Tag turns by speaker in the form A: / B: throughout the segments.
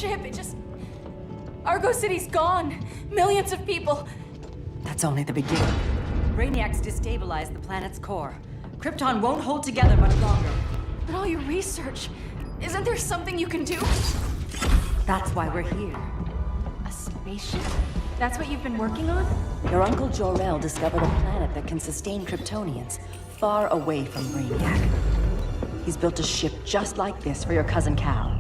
A: ship, it just... Argo City's gone. Millions of people.
B: That's only the beginning. Brainiac's destabilized the planet's core. Krypton won't hold together much longer.
A: But all your research, isn't there something you can do?
B: That's why we're here.
A: A spaceship? That's what you've been working on?
B: Your Uncle Jor-El discovered a planet that can sustain Kryptonians, far away from Brainiac. He's built a ship just like this for your cousin Cal.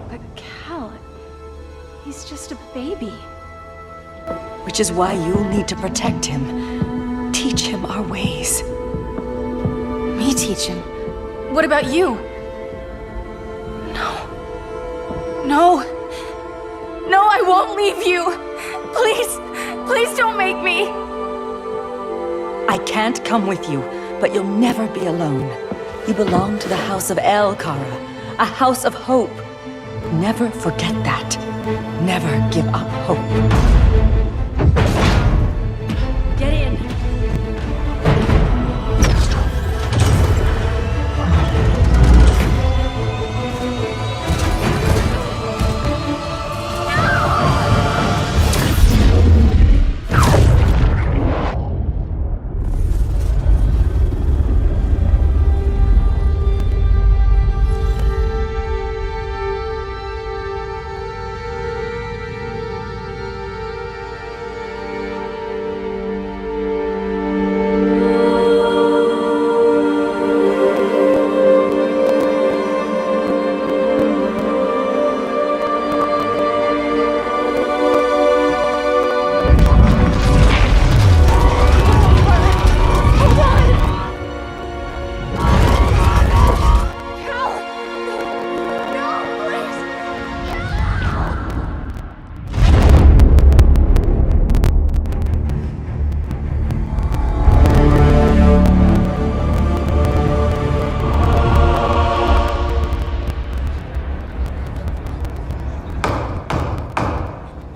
A: But Cal... he's just a baby.
B: Which is why you'll need to protect him. Teach him our ways.
A: Me teach him? What about you? No. No! No, I won't leave you! Please, please don't make me!
B: I can't come with you, but you'll never be alone. You belong to the House of El Kara, a house of hope. Never forget that. Never give up hope. Get in.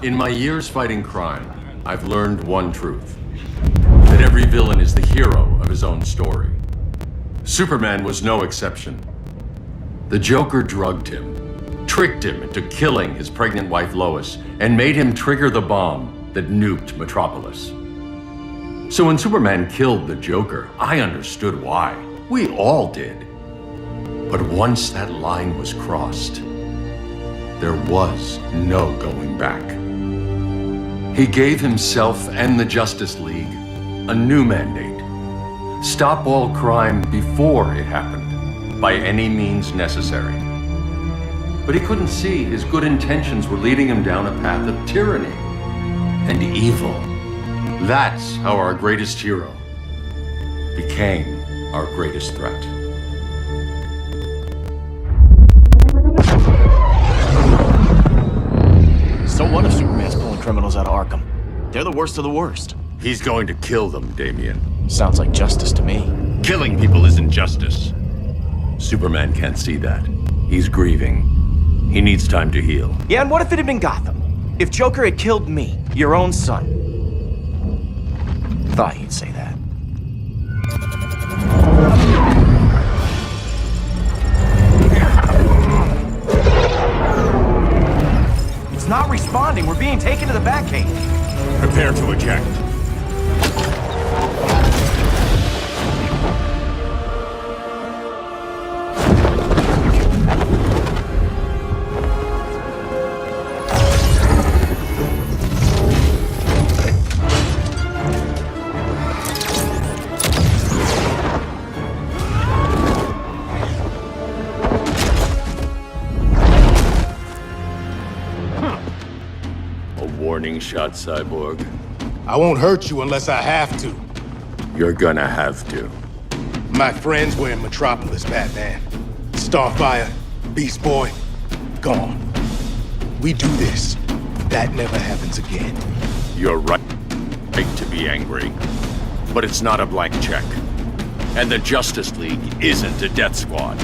C: In my years fighting crime, I've learned one truth. That every villain is the hero of his own story. Superman was no exception. The Joker drugged him, tricked him into killing his pregnant wife Lois, and made him trigger the bomb that nuked Metropolis. So when Superman killed the Joker, I understood why. We all did. But once that line was crossed, there was no going back. He gave himself and the Justice League a new mandate. Stop all crime before it happened, by any means necessary. But he couldn't see his good intentions were leading him down a path of tyranny and evil. That's how our greatest hero became our greatest threat.
D: So what if Superman's pulling criminals out of Arkham? They're the worst of the worst.
C: He's going to kill them, Damian.
D: Sounds like justice to me.
C: Killing people isn't justice. Superman can't see that. He's grieving. He needs time to heal.
D: Yeah, and what if it had been Gotham? If Joker had killed me, your own son? Thought he'd say that. It's not responding. We're being taken to the Batcave.
C: Prepare to eject. Warning shot, Cyborg.
E: I won't hurt you unless I have to.
C: You're gonna have to.
E: My friends were in Metropolis, Batman. Starfire, Beast Boy, gone. We do this. That never happens again.
C: You're right to be angry. But it's not a blank check. And the Justice League isn't a death squad.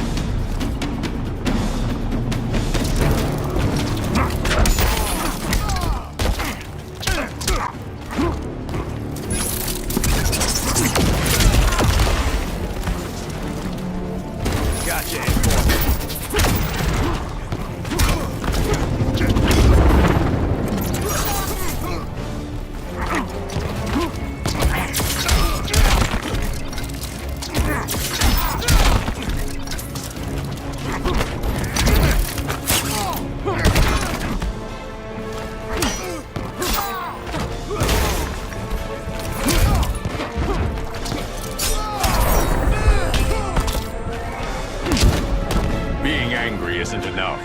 F: Being angry isn't enough.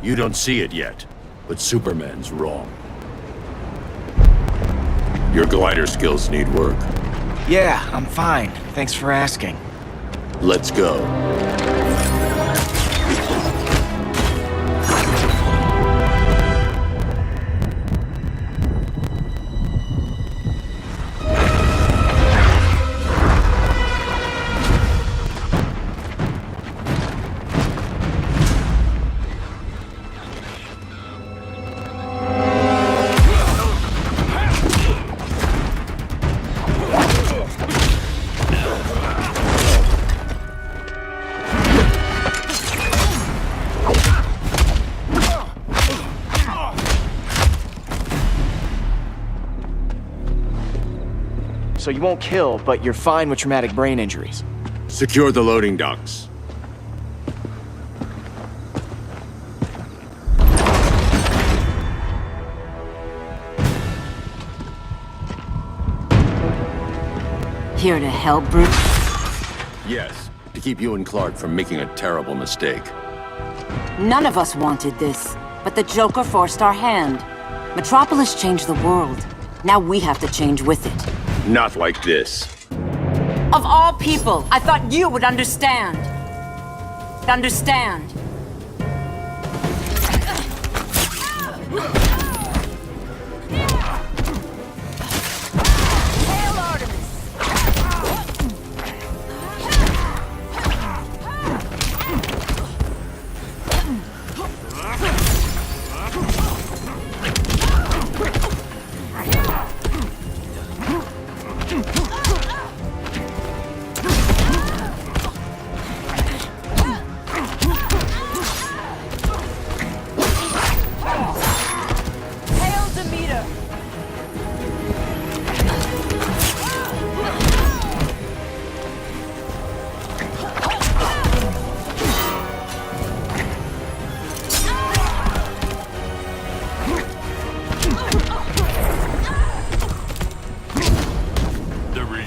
C: You don't see it yet, but Superman's wrong. Your glider skills need work.
D: Yeah, I'm fine. Thanks for asking.
C: Let's go.
D: So you won't kill, but you're fine with traumatic brain injuries.
C: Secure the loading docks.
B: Here to help, Bruce?
C: Yes, to keep you and Clark from making a terrible mistake.
B: None of us wanted this, but the Joker forced our hand. Metropolis changed the world. Now we have to change with it.
C: Not like this.
B: Of all people, I thought you would understand. Understand.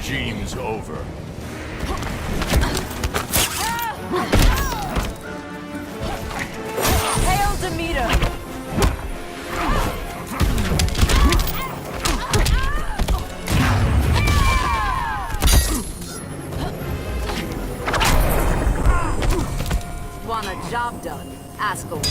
F: Regime's over.
B: Hail Demeter! Want a job done? Ask a woman.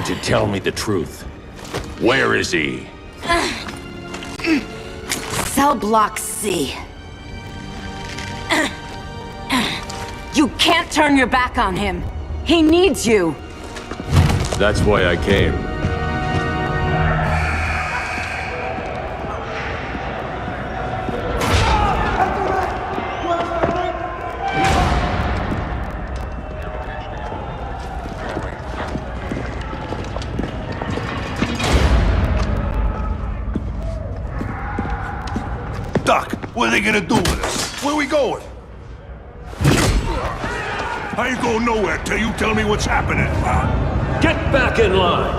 C: To tell me the truth. Where is he?
B: Cell Block C. You can't turn your back on him. He needs you.
C: That's why I came.
G: Doc, what are they gonna do with us? Where we going? I ain't going nowhere till you tell me what's happening.
H: Get back in line!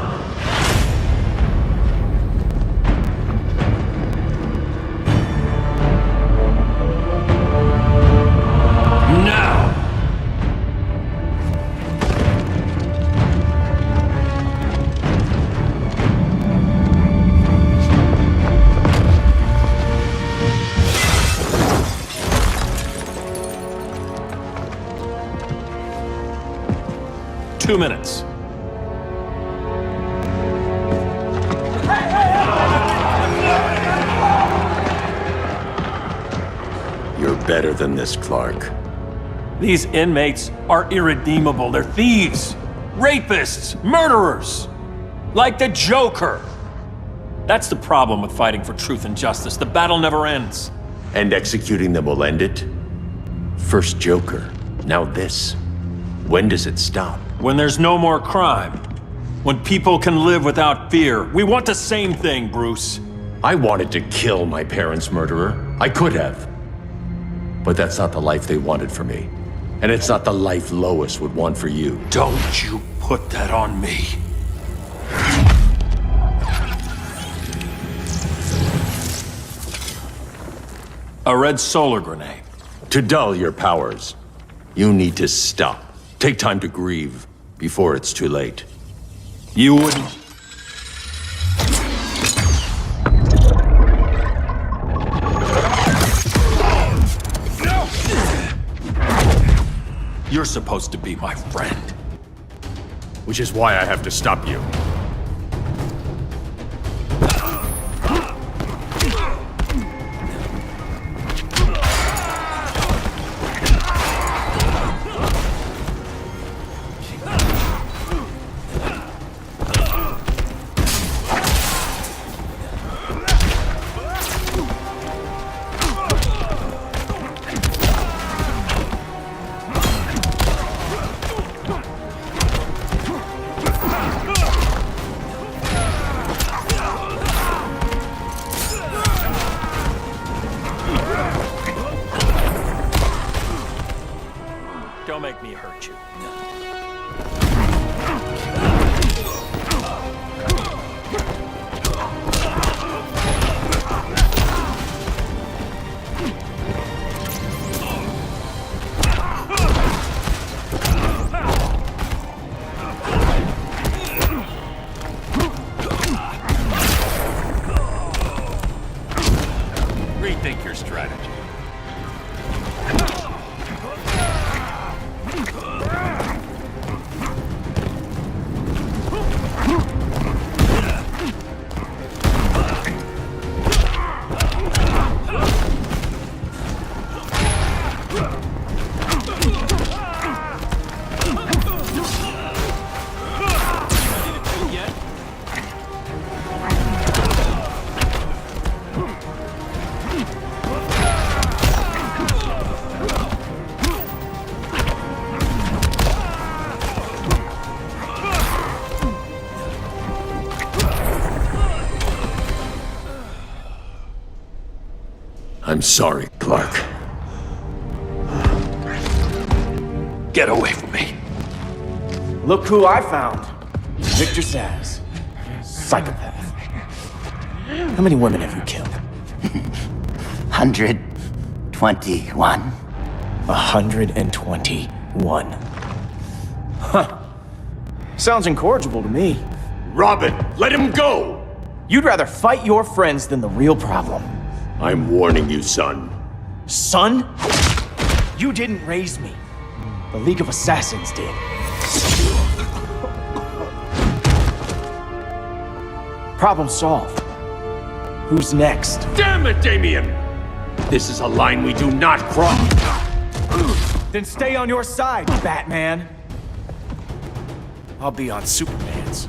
H: 2 minutes.
C: You're better than this, Clark.
H: These inmates are irredeemable. They're thieves, rapists, murderers. Like the Joker. That's the problem with fighting for truth and justice. The battle never ends.
C: And executing them will end it? First Joker, now this. When does it stop?
H: When there's no more crime. When people can live without fear. We want the same thing, Bruce.
C: I wanted to kill my parents' murderer. I could have. But that's not the life they wanted for me. And it's not the life Lois would want for you.
H: Don't you put that on me. A red solar grenade.
C: To dull your powers, you need to stop. Take time to grieve before it's too late.
H: You wouldn't... You're supposed to be my friend.
C: Which is why I have to stop you.
H: Don't make me hurt you. Rethink your strategy.
C: I'm sorry, Clark.
H: Get away from me.
D: Look who I found. Victor Zsasz. Psychopath. How many women have you killed?
I: 121.
D: 121. Huh. Sounds incorrigible to me.
C: Robin, let him go!
D: You'd rather fight your friends than the real problem.
C: I'm warning you, son.
D: Son? You didn't raise me. The League of Assassins did. Problem solved. Who's next?
C: Damn it, Damien! This is a line we do not cross.
D: Then stay on your side, Batman. I'll be on Superman's.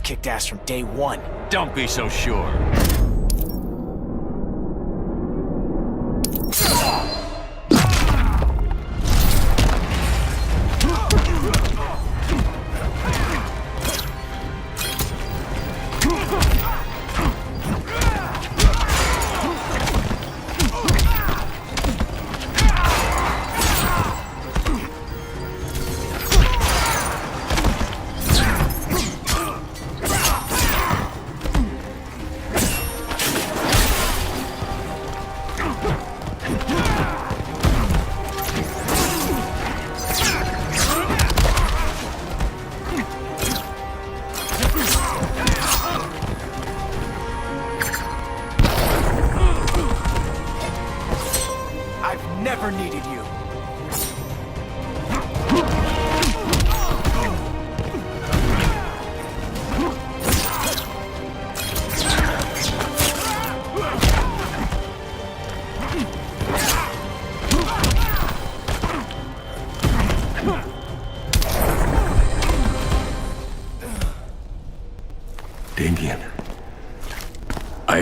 D: Kicked ass from day one.
C: Don't be so sure.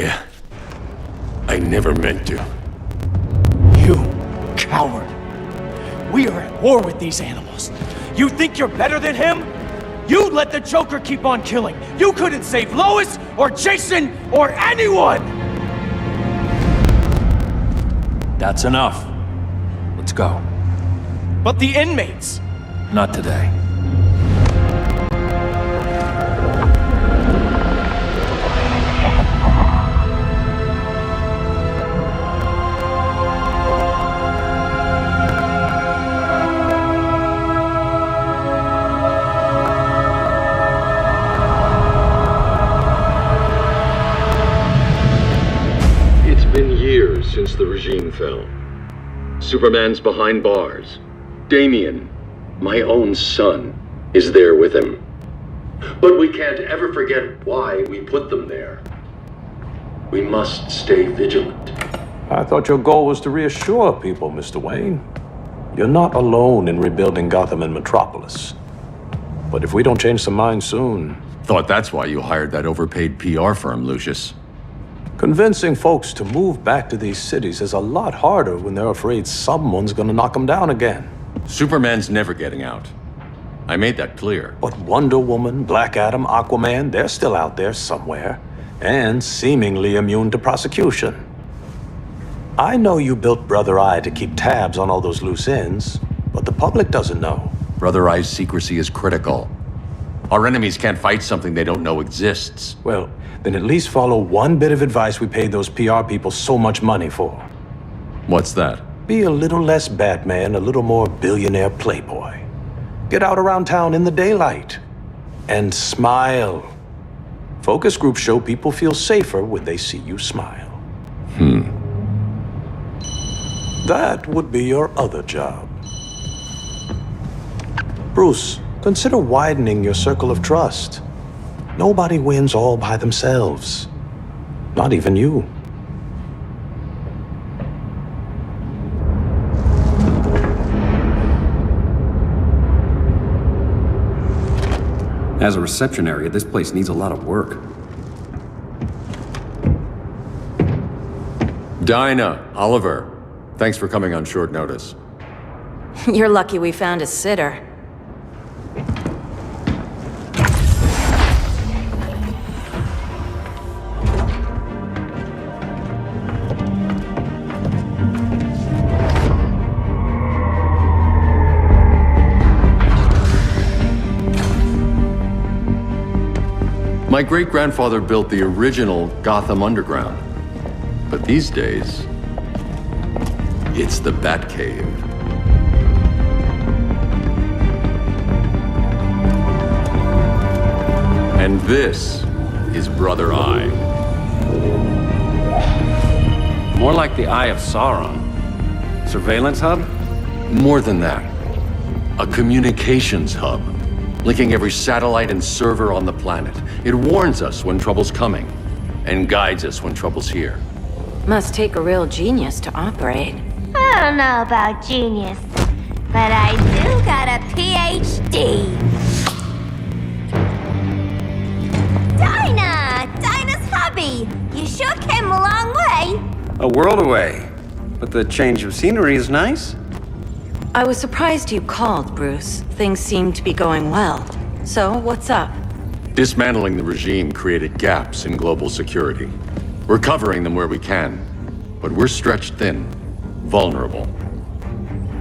C: I never meant to.
D: You coward. We are at war with these animals. You think you're better than him? You let the Joker keep on killing. You couldn't save Lois, or Jason, or anyone!
H: That's enough. Let's go.
D: But the inmates!
H: Not today.
C: It's been years since the regime fell. Superman's behind bars. Damian, my own son, is there with him. But we can't ever forget why we put them there. We must stay vigilant.
F: I thought your goal was to reassure people, Mr. Wayne. You're not alone in rebuilding Gotham and Metropolis. But if we don't change some minds soon...
C: Thought that's why you hired that overpaid PR firm, Lucius.
F: Convincing folks to move back to these cities is a lot harder when they're afraid someone's gonna knock them down again.
C: Superman's never getting out. I made that clear.
F: But Wonder Woman, Black Adam, Aquaman, they're still out there somewhere, and seemingly immune to prosecution. I know you built Brother Eye to keep tabs on all those loose ends, but the public doesn't know.
C: Brother Eye's secrecy is critical. Our enemies can't fight something they don't know exists.
F: Well, then at least follow one bit of advice we paid those PR people so much money for.
C: What's that?
F: Be a little less Batman, a little more billionaire playboy. Get out around town in the daylight. And smile. Focus groups show people feel safer when they see you smile. That would be your other job. Bruce, consider widening your circle of trust. Nobody wins all by themselves. Not even you.
J: As a reception area, this place needs a lot of work.
C: Dinah, Oliver, thanks for coming on short notice.
A: You're lucky we found a sitter.
C: My great-grandfather built the original Gotham Underground. But these days, it's the Batcave. And this is Brother Eye.
J: More like the Eye of Sauron. Surveillance hub?
C: More than that. A communications hub, linking every satellite and server on the planet. It warns us when trouble's coming, and guides us when trouble's here.
A: Must take a real genius to operate.
K: I don't know about genius, but I do got a PhD. Dinah's hubby. You sure came a long way.
J: A world away. But the change of scenery is nice.
A: I was surprised you called, Bruce. Things seem to be going well. So, what's up?
C: Dismantling the regime created gaps in global security. We're covering them where we can, but we're stretched thin, vulnerable.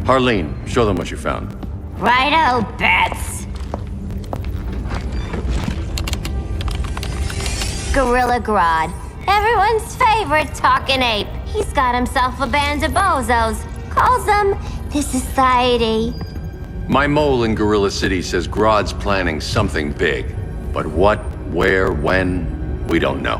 C: Harleen, show them what you found.
K: Righto, Bats. Gorilla Grodd. Everyone's favorite talking ape. He's got himself a band of bozos. Calls them the Society.
C: My mole in Gorilla City says Grodd's planning something big. But what, where, when, we don't know.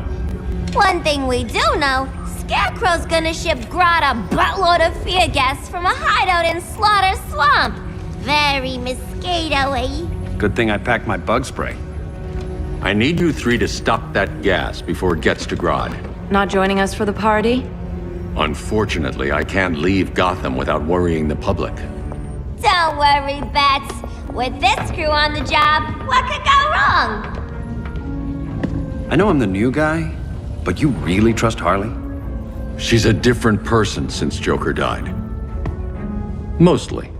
K: One thing we do know, Scarecrow's gonna ship Grodd a buttload of fear gas from a hideout in Slaughter Swamp. Very mosquito-y.
J: Good thing I packed my bug spray.
C: I need you three to stop that gas before it gets to Grodd.
A: Not joining us for the party?
C: Unfortunately, I can't leave Gotham without worrying the public.
K: Don't worry, Bats. With this crew on the job, what could go wrong?
J: I know I'm the new guy, But you really trust Harley?
C: She's a different person since Joker died. Mostly.